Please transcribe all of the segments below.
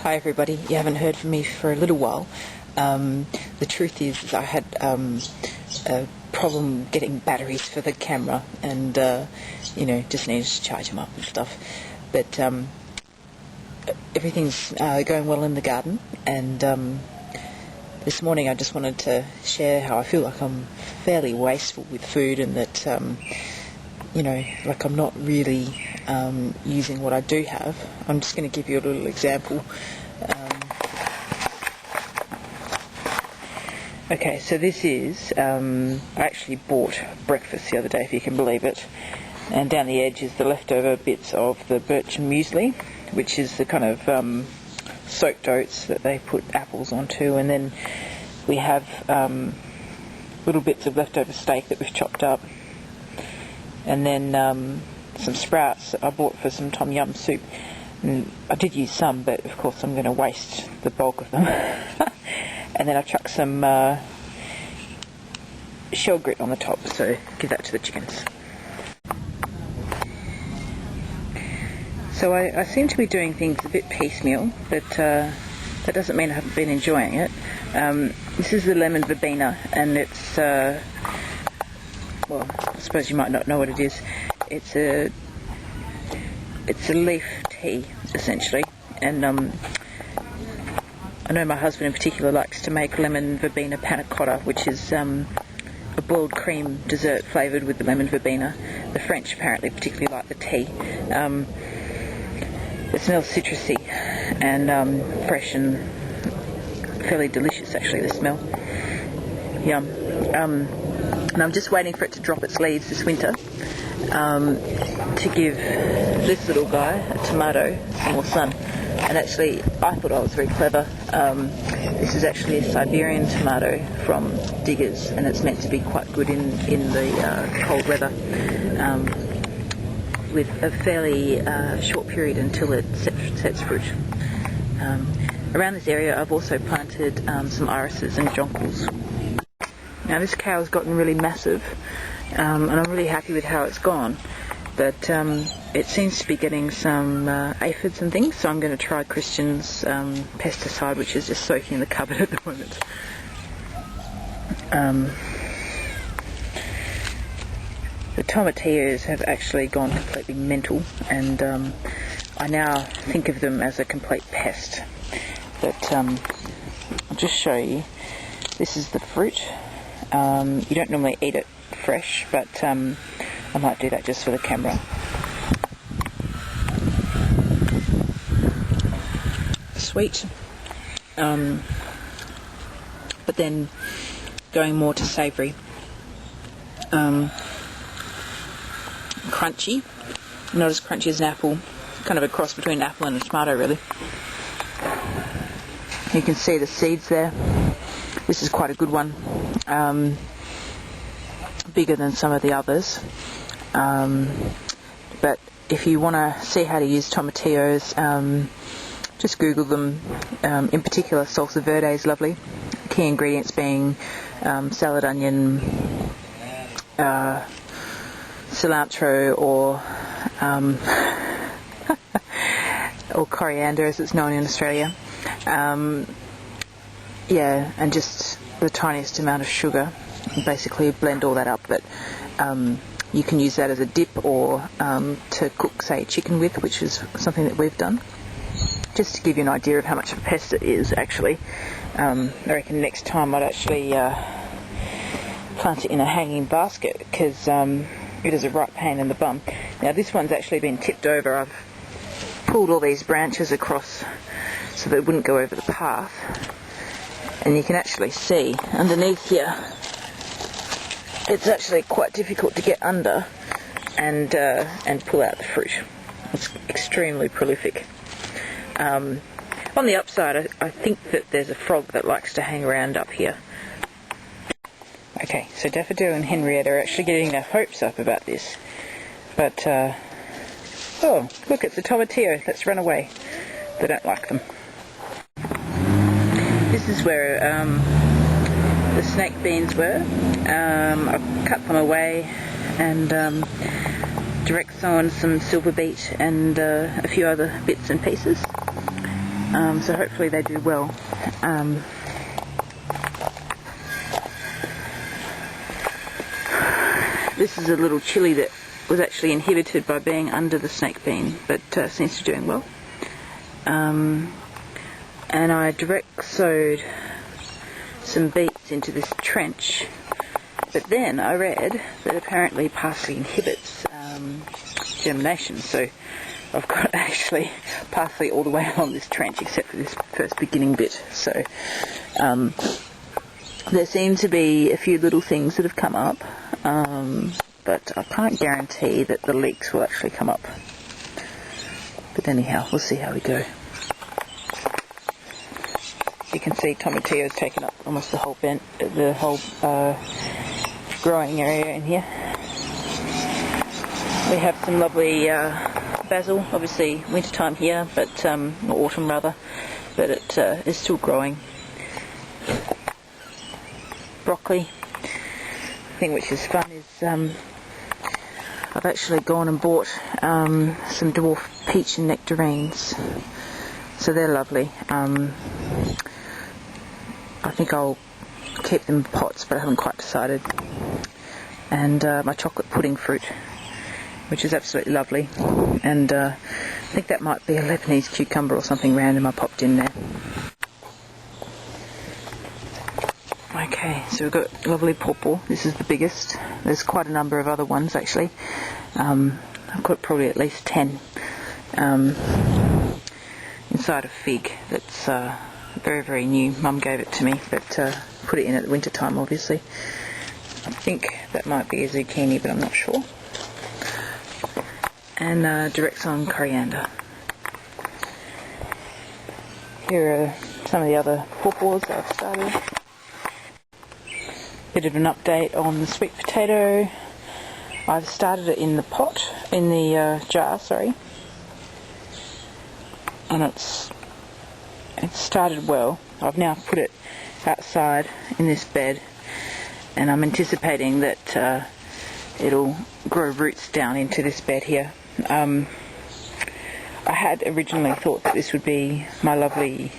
Hi everybody, you haven't heard from me for a little while. The truth is I had a problem getting batteries for the camera and just needed to charge them up and stuff. But everything's going well in the garden, and this morning I just wanted to share how I feel like I'm fairly wasteful with food, and that like I'm not really using what I do have. I'm just going to give you a little example. Okay, so this is, I actually bought breakfast the other day, if you can believe it, and down the edge is the leftover bits of the birch muesli, which is the kind of soaked oats that they put apples onto, and then we have little bits of leftover steak that we've chopped up, and then some sprouts that I bought for some tom yum soup. And I did use some, but of course I'm going to waste the bulk of them. And then I chucked some shell grit on the top, so give that to the chickens. So I seem to be doing things a bit piecemeal, but that doesn't mean I haven't been enjoying it. This is the lemon verbena, and it's, well, I suppose you might not know what it is. It's a leaf tea, essentially, and I know my husband in particular likes to make lemon verbena panna cotta, which is a boiled cream dessert flavoured with the lemon verbena. The French apparently particularly like the tea. It smells citrusy and fresh and fairly delicious, actually, the smell. Yum. And I'm just waiting for it to drop its leaves this winter to give this little guy, a tomato, some more sun. And actually, I thought I was very clever. This is actually a Siberian tomato from Diggers, and it's meant to be quite good in the cold weather, with a fairly short period until it sets fruit. Around this area, I've also planted some irises and jonquils. Now, this cow has gotten really massive, and I'm really happy with how it's gone. But it seems to be getting some aphids and things, so I'm going to try Christian's pesticide, which is just soaking in the cupboard at the moment. The tomatillos have actually gone completely mental, and I now think of them as a complete pest. But I'll just show you. This is the fruit. You don't normally eat it fresh, but I might do that just for the camera. Sweet, but then going more to savoury. Crunchy, not as crunchy as an apple, kind of a cross between an apple and a tomato, really. You can see the seeds there. This is quite a good one, bigger than some of the others. But if you want to see how to use tomatillos, just Google them. In particular, salsa verde is lovely. Key ingredients being salad onion, cilantro, or or coriander, as it's known in Australia. And just the tiniest amount of sugar. And basically blend all that up. But you can use that as a dip, or to cook, say, chicken with, which is something that we've done. Just to give you an idea of how much of a pest it is, actually. I reckon next time I'd actually plant it in a hanging basket, because it is a right pain in the bum. Now, this one's actually been tipped over. I've pulled all these branches across so that it wouldn't go over the path. And you can actually see underneath here, it's actually quite difficult to get under and pull out the fruit. It's extremely prolific. On the upside, I think that there's a frog that likes to hang around up here. Okay, so Daffodil and Henrietta are actually getting their hopes up about this. But, oh, look, it's a tomatillo that's run away. They don't like them. This is where the snake beans were. I've cut them away and direct sown some silver beet and a few other bits and pieces. So hopefully they do well. This is a little chilli that was actually inhibited by being under the snake bean, but seems to be doing well. And I direct sowed some beets into this trench, but then I read that apparently parsley inhibits germination, so I've got actually parsley all the way along this trench except for this first beginning bit. So there seem to be a few little things that have come up, but I can't guarantee that the leeks will actually come up. But anyhow, we'll see how we go. You can see tomatillos taking up almost the whole growing area in here. We have some lovely basil, obviously winter time here, but or autumn rather, but it is still growing. Broccoli. The thing which is fun is I've actually gone and bought some dwarf peach and nectarines, so they're lovely. I think I'll keep them in pots, but I haven't quite decided. And my chocolate pudding fruit, which is absolutely lovely. And I think that might be a Lebanese cucumber or something random I popped in there. Okay, so we've got lovely pawpaw. This is the biggest. There's quite a number of other ones actually. I've got probably at least 10 inside a fig that's very, very new. Mum gave it to me, but put it in at the winter time obviously. I think that might be a zucchini, but I'm not sure. And direct on coriander. Here are some of the other pawpaws that I've started. Bit of an update on the sweet potato. I've started it in the pot, in the jar, sorry. And it's started well. I've now put it outside in this bed, and I'm anticipating that it'll grow roots down into this bed here. I had originally thought that this would be my lovely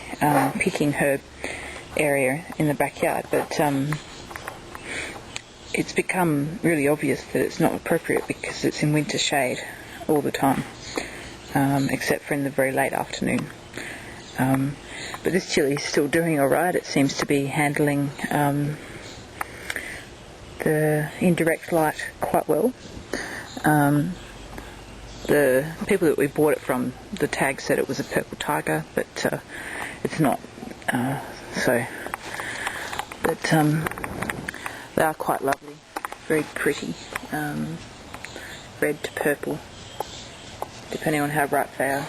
picking herb area in the backyard, but it's become really obvious that it's not appropriate because it's in winter shade all the time, except for in the very late afternoon. But this chilli is still doing alright. It seems to be handling the indirect light quite well. The people that we bought it from, the tag said it was a purple tiger, but it's not. But they are quite lovely, very pretty, red to purple, depending on how ripe they are.